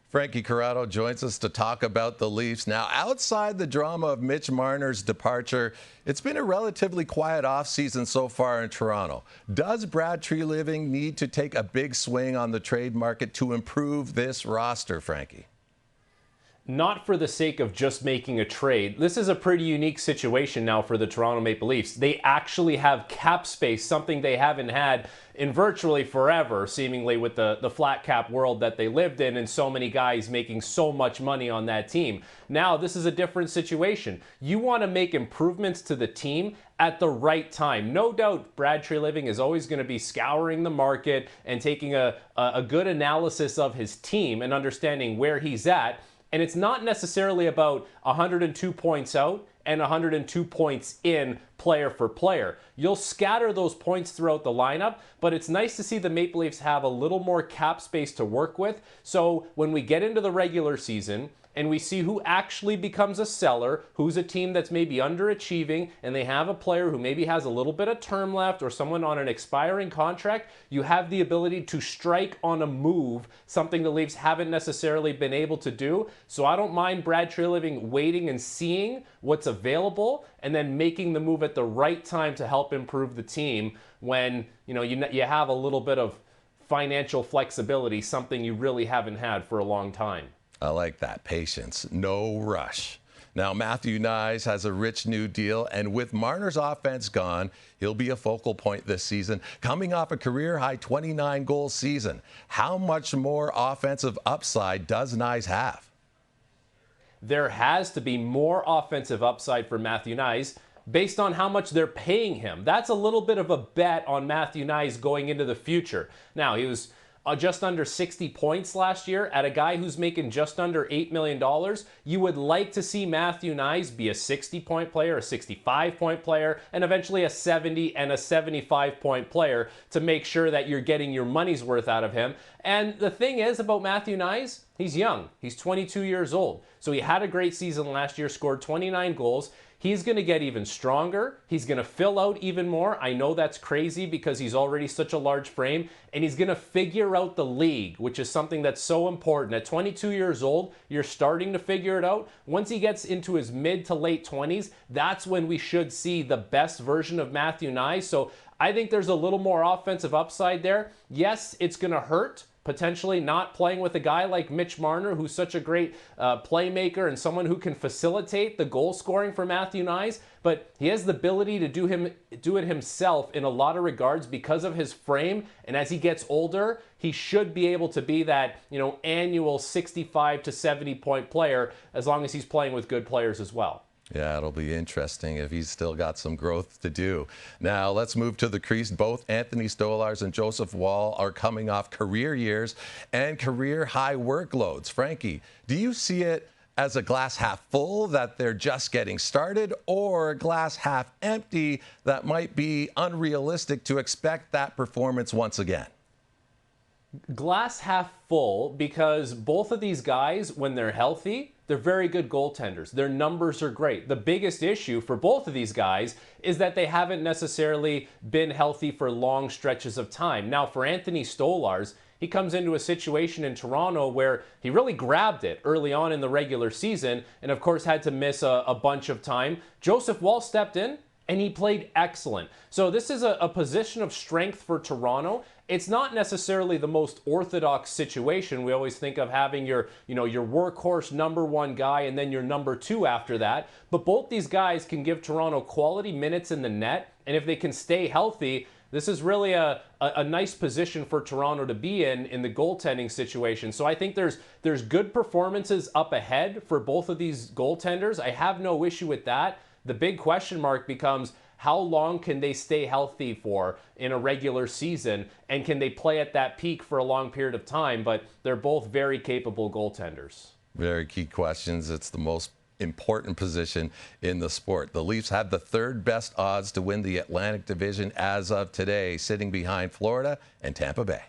Frankie Corrado joins us to talk about the Leafs. Now, outside the drama of Mitch Marner's departure, it's been a relatively quiet offseason so far in Toronto. Does Brad Treliving need to take a big swing on the trade market to improve this roster, Frankie? Not for the sake of just making a trade. This is a pretty unique situation now for the Toronto Maple Leafs. They actually have cap space, something they haven't had in virtually forever, seemingly, with the flat cap world that they lived in and so many guys making so much money on that team. Now, this is a different situation. You want to make improvements to the team at the right time. No doubt Brad Treliving is always going to be scouring the market and taking a good analysis of his team and understanding where he's at. And it's not necessarily about 102 points out and 102 points in player for player. You'll scatter those points throughout the lineup, but it's nice to see the Maple Leafs have a little more cap space to work with. So when we get into the regular season and we see who actually becomes a seller, who's a team that's maybe underachieving, and they have a player who maybe has a little bit of term left or someone on an expiring contract, you have the ability to strike on a move, something the Leafs haven't necessarily been able to do. So I don't mind Brad Treliving waiting and seeing what's available and then making the move at the right time to help improve the team when you have a little bit of financial flexibility, something you really haven't had for a long time. I like that. Patience, no rush. Now, Matthew Knies has a rich new deal, and with Marner's offense gone, he'll be a focal point this season, coming off a career-high 29-goal season. How much more offensive upside does Knies have? There has to be more offensive upside for Matthew Knies based on how much they're paying him. That's a little bit of a bet on Matthew Knies going into the future. Now, he was just under 60 points last year at a guy who's making just under $8 million. You would like to see Matthew Knies be a 60-point player, a 65-point player, and eventually a 70 and a 75-point player to make sure that you're getting your money's worth out of him. And the thing is about Matthew Knies, he's young. He's 22 years old. So he had a great season last year, scored 29 goals. He's going to get even stronger. He's going to fill out even more. I know that's crazy because he's already such a large frame, and he's going to figure out the league, which is something that's so important. At 22 years old, you're starting to figure it out. Once he gets into his mid to late 20s, that's when we should see the best version of Matthew Knies. So I think there's a little more offensive upside there. Yes, it's going to hurt potentially not playing with a guy like Mitch Marner, who's such a great playmaker and someone who can facilitate the goal scoring for Matthew Knies, but he has the ability to do it himself in a lot of regards because of his frame, and as he gets older, he should be able to be that, annual 65 to 70 point player as long as he's playing with good players as well. Yeah, it'll be interesting if he's still got some growth to do. Now, let's move to the crease. Both Anthony Stolarz and Joseph Woll are coming off career years and career-high workloads. Frankie, do you see it as a glass half full, that they're just getting started, or a glass half empty that might be unrealistic to expect that performance once again? Glass half full, because both of these guys, when they're healthy, they're very good goaltenders. Their numbers are great. The biggest issue for both of these guys is that they haven't necessarily been healthy for long stretches of time. Now, for Anthony Stolarz, he comes into a situation in Toronto where he really grabbed it early on in the regular season and, of course, had to miss a bunch of time. Joseph Woll stepped in and he played excellent. So this is a position of strength for Toronto. It's not necessarily the most orthodox situation. We always think of having your workhorse number one guy and then your number two after that. But both these guys can give Toronto quality minutes in the net. And if they can stay healthy, this is really a nice position for Toronto to be in the goaltending situation. So I think there's good performances up ahead for both of these goaltenders. I have no issue with that. The big question mark becomes, how long can they stay healthy for in a regular season, and can they play at that peak for a long period of time? But they're both very capable goaltenders. Very key questions. It's the most important position in the sport. The Leafs have the third best odds to win the Atlantic Division as of today, sitting behind Florida and Tampa Bay.